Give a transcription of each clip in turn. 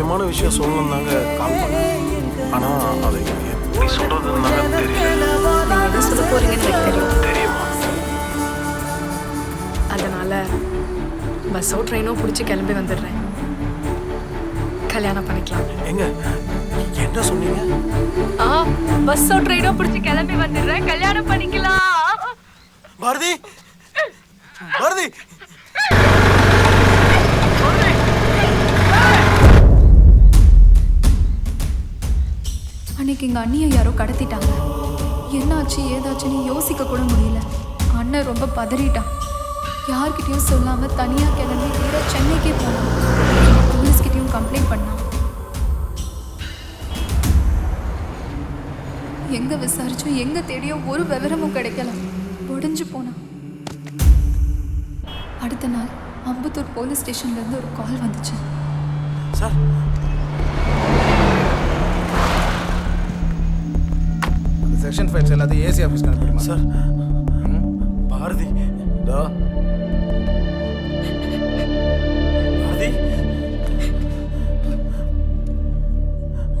முக்கியமான விஷயம் சொல்லணும் தாங்க கால் பண்ணேன். ஆனால் அது எப்படி சொல்கிறதுன்னு தெரியல. நீங்கள் என்ன சொல்ல போகிறீங்கன்னு எனக்கு தெரியும். தெரியுமா? அதனால் பஸ்ஸோ ட்ரெயினோ பிடிச்சி கிளம்பி வந்துடுறேன். கல்யாணம் பண்ணிக்கலாம். எங்க என்ன சொன்னீங்க? பஸ்ஸோ ட்ரெயினோ பிடிச்சி கிளம்பி வந்துடுறேன். கல்யாணம் பண்ணிக்கலாம். பாரதி, பாரதி, அன்னைக்கு எங்கள் அண்ணியை யாரோ கடத்திட்டாங்க. என்னாச்சு ஏதாச்சுன்னு யோசிக்க கூட முடியல. அண்ணன் ரொம்ப பதறிட்டான். யார்கிட்டையும் சொல்லாமல் தனியாக கிளம்பி நேராக சென்னைக்கே போனான். போலீஸ்கிட்டையும் கம்ப்ளைண்ட் பண்ணான். எங்கே விசாரிச்சோம் எங்கே தேடியோ ஒரு விவரமும் கிடைக்கல. உடஞ்சு போனான். அடுத்த நாள் அம்பத்தூர் போலீஸ் ஸ்டேஷன்லேருந்து ஒரு கால் வந்துச்சு. சார், செக்ஷன் ஃபைல்ஸ் எல்லாத்தையும் ஏசி ஆஃபீஸ்க்கு அனுப்பிடுமா சார்? பாரதி,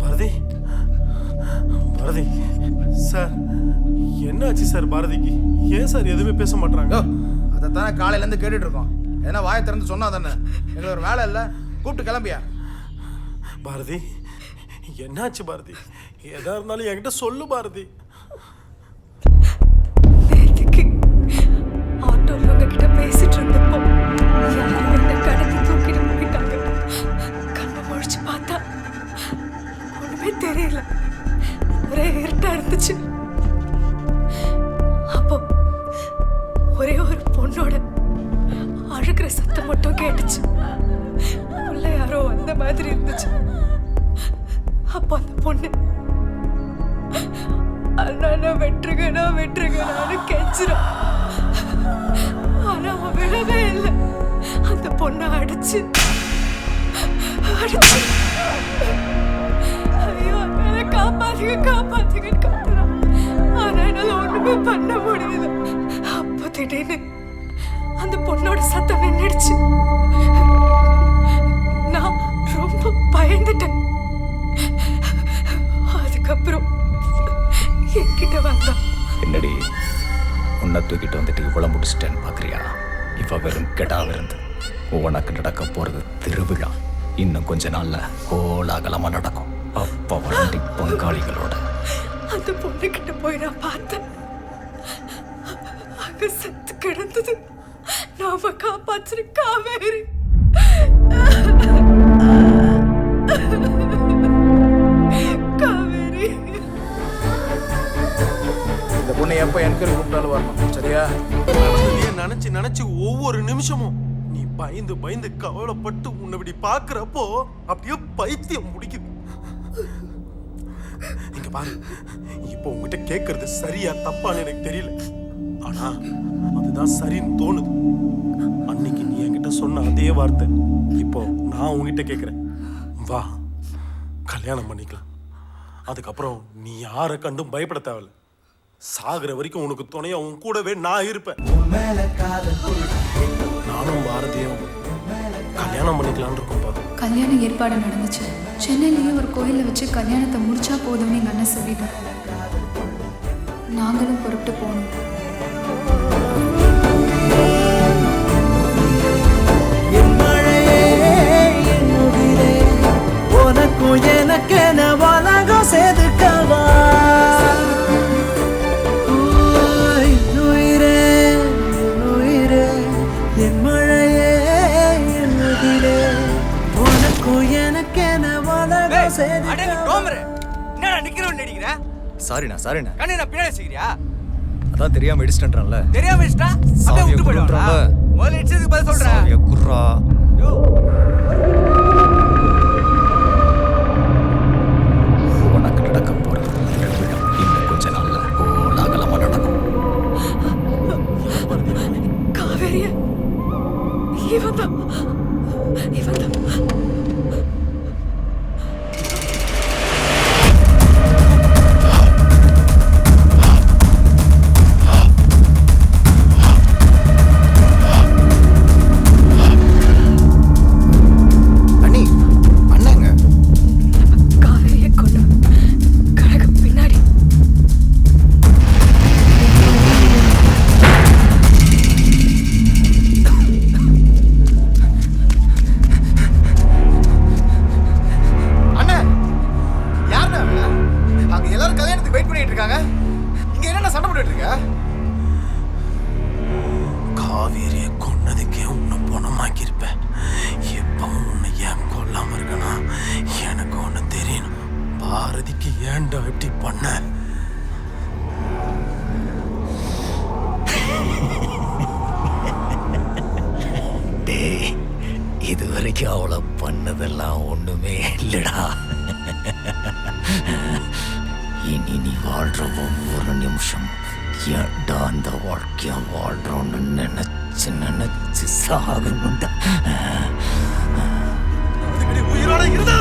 பாரதி, பாரதி, பாரதி சார், என்னாச்சு சார் பாரதிக்கு? ஏன் சார் எதுவுமே பேச மாட்டாங்க? அதைத்தானே காலையிலேருந்து கேட்டுட்டு இருக்கோம். ஏன்னா வாயை திறந்து சொன்னா தானே. எங்களுக்கு ஒரு வேலை இல்லை, கூப்பிட்டு கிளம்பியா? பாரதி, என்னாச்சு பாரதி? எதா இருந்தாலும் என்கிட்ட சொல்லு பாரதி. ஆட்டோல உங்ககிட்ட பேசிட்டு இருந்தப்போ யாரும் என்ன கடத்தி தூக்கிட்டு போயிட்டாங்க. கண்ணை முழிச்சு பார்த்தா ஒண்ணுமே தெரியல. ஒரே இருட்டா இருந்துச்சு. அப்போ ஒரே ஒரு பொண்ணோட அழுகிற சத்தம் மட்டும் கேட்டுச்சு. உள்ள யாரோ வந்த மாதிரி இருந்துச்சு. அப்போ அந்த பொண்ணு அண்ணா வெட்டுருங்கன்னு கெஞ்சிரும். ஆனா அவன் விழவே இல்லை. அந்த பொண்ணை அடிச்சு ஐயோ அண்ணா காப்பாத்துங்கன்னு கத்துறான். ஆனா என்னால ஒண்ணுமே பண்ண முடியல. அப்போ திடீர்னு அந்த பொண்ணோட சத்தம் நின்றுடுச்சு. நான் ரொம்ப பயந்துட்டேன். அதுக்கப்புறம் என்கிட்ட வந்தான். என்னடி உன்னை தூக்கிட்டு வந்துட்டு இவ்வளோ முடிச்சிட்டேன்னு பார்க்குறியா? இப்போ வெறும் கெடாக இருந்து உனக்கு நடக்க போகிறது திருவிழா. இன்னும் கொஞ்ச நாளில் கோலாகலமாக நடக்கும். அப்போ வண்டி பங்காளிகளோட. அந்த பொண்ணுக்கிட்ட போய் நான் பார்த்தேன். அங்க செத்து கிடந்தது நாம காப்பாற்று காவேரி. காவேரி, இந்த பொண்ணை எப்போ என்கொயரி கூப்பிட்டாலும் வரணும், சரியா? நினைச்சு ஒவ்வொரு நிமிஷமும் நீ பயந்து கவலைப்பட்டு உன்னை இப்படி பாக்குறப்போ அப்படியே பைத்தியம் முடிக்குது. இங்க பாரு, இப்போ உங்ககிட்ட கேட்கறது சரியா தப்பான்னு எனக்கு தெரியல. ஆனா அதுதான் சரின்னு தோணுது. அன்னைக்கு நீ என்கிட்ட சொன்ன அதே வார்த்தை இப்போ நான் உங்ககிட்ட கேட்கிறேன். வா, கல்யாணம் பண்ணிக்கலாம். அதுக்கப்புறம் நீ யாரை கண்டும் பயப்பட தேவையில்ல. சாகுற வரைக்கும் உனக்கு துணையா உன் கூடவே நான் இருப்பேன். நானும் பாரதியும் கல்யாணம் பண்ணிக்கலான்னு இருக்கோம்ப்பா. கல்யாண ஏற்பாடு நடந்துச்சு. சென்னையிலேயே ஒரு கோயிலில் வச்சு கல்யாணத்தை முடிச்சா போதும்னு எங்கள் அண்ணன் சொல்லிட்டார். நாங்களும் புறப்பட்டு போனோம். சாரிண்ணா கண்ணு நான் பின்னாடி வச்சுக்கிறியா? அதான் தெரியாம இடிச்சிட்டேன்ல. தெரியாம இடிச்சிட்டா அப்படியே விட்டு போயிடுவாங்க. முதல்ல இடிச்சதுக்கு பதில் சொல்றேன். குர்ரா உனக்கு நடக்க போறது இன்னும் கொஞ்ச நாள்ல கோலாகலமா நடக்கும். காவேரிய இவன்தான். அண்ணன் டேய், இது வரைக்கும் அவளை பண்ணதெல்லாம் ஒண்ணுமே இல்லடா. இனி நீ வாழ்ற ஒவ்வொரு நிமிஷம் ஏன்டா அந்த வாழ்க்கைய வாழ்றோன்னு நினைச்சு சாகணும்டா. உயிரோட இருந்தா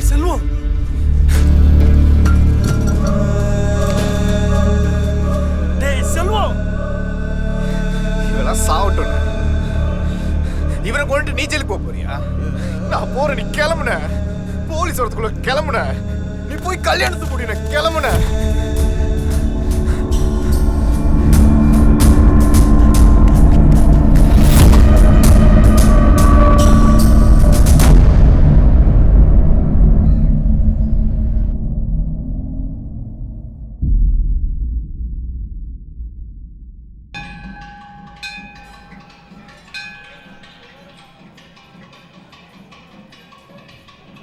செல்வம் செல்வம் இவெல்லாம் சாவட்டும். இவரை கொண்டு நீ ஜெயிலுக்கு போறியா? நான் போறேன், நீ கிளம்புன. போலீஸ் வரதுக்குள்ள கிளம்புன. நீ போய் கல்யாணத்து முடிய கிளம்புன.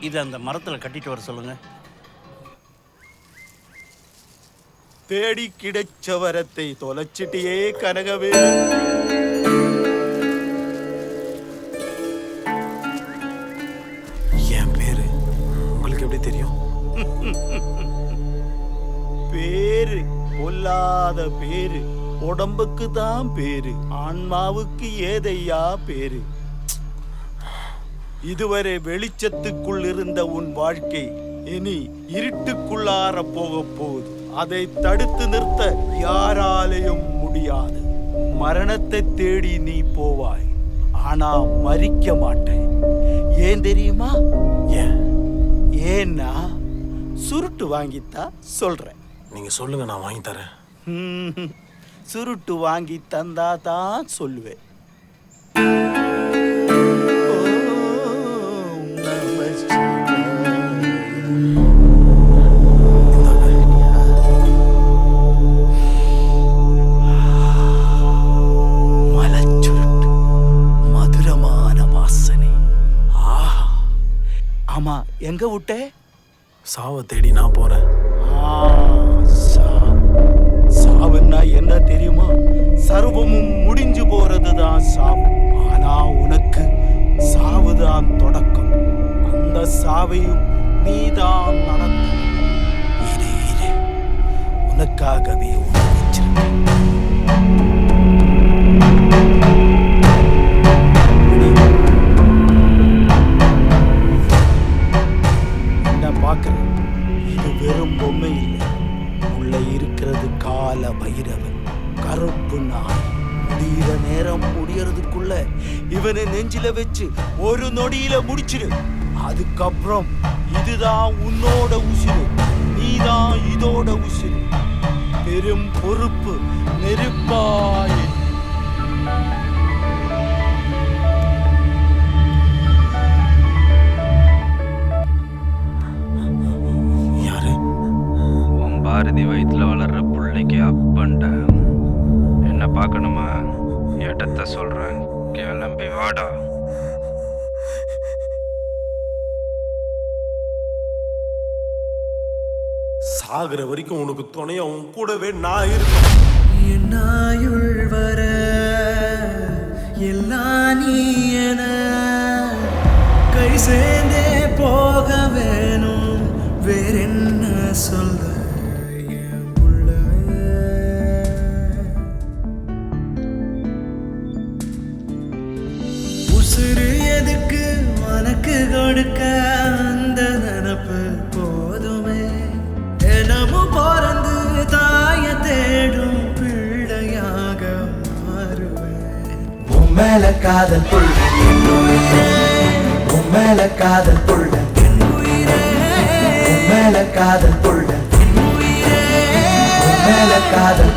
இது அந்த மரத்தில் கட்டிட்டு வர சொல்லுங்க. தேடி கிடைச்ச வரத்தை தொலைச்சிட்டியே கனகவேலு. என் பேரு உங்களுக்கு எப்படி தெரியும்? பேரு பொல்லாத பேரு, உடம்புக்கு தான் பேரு, ஆன்மாவுக்கு ஏதையா பேரு. இதுவரை வெளிச்சத்துக்குள் இருந்த உன் வாழ்க்கை இனி இருட்டுக்குள்ளார போக போகுது. அதை தடுத்து நிறுத்த யாராலையும் முடியாது. மரணத்தை தேடி நீ போவாய், ஆனா மரிக்க மாட்டேன். ஏன் தெரியுமா? ஏன்னா சுருட்டு வாங்கித்தா சொல்றேன். நீங்க சொல்லுங்க, நான் வாங்கி தரேன். சுருட்டு வாங்கி தந்தா தான் சொல்லுவேன். எங்க விட்ட? சாவை தேடி நான் போறேன். சாவுன்னா என்ன தெரியுமா? சர்வமும் முடிஞ்சு போறதுதான் சாவு. ஆனா உனக்கு சாவுதான் தொடக்கம். அந்த சாவையும் நீதான் நடத்த. இரு உனக்காகவே பார்க்கிறேன். இது வெறும் பொம்மை இல்லை. உள்ள இருக்கிறது கால பைரவன், கருப்பு நாய். முடிகிற நேரம் முடியறதுக்குள்ள இவனை நெஞ்சில வச்சு ஒரு நொடியில முடிச்சிரு. அதுக்கப்புறம் இதுதான் உன்னோட உசிறு, நீதான் இதோட உசிறு. பெரும் பொறுப்பு நெருப்பாய். பாரதி வயிற்றுல வளர்ற பிள்ளைக்கு அப்பண்ட. என்ன பார்க்கணுமா? இடத்த சொல்றேன், கிளம்பி வாடா. சாகுற வரைக்கும் உனக்கு துணையா உன் கூடவே நான் இருக்கேன். என்னாயுள் வர எல்லாம் நீ என கை சேர்ந்தே போக வேணும். வேறென்ன சொல்ல? உசுறு எதுக்கு உனக்கு கொடுக்க? அந்த நினப்பு போதுமே. தினமும் பிறந்து தாய தேடும் பிள்ளையாக மாறுவேன். உம்மேல காதல் புள்ள என் உயிரே, உம்மேல காதல் புள்ள என் உயிரே, உம்மேல காதல் புள்ள என் உயிரே, உம்மேல காதல்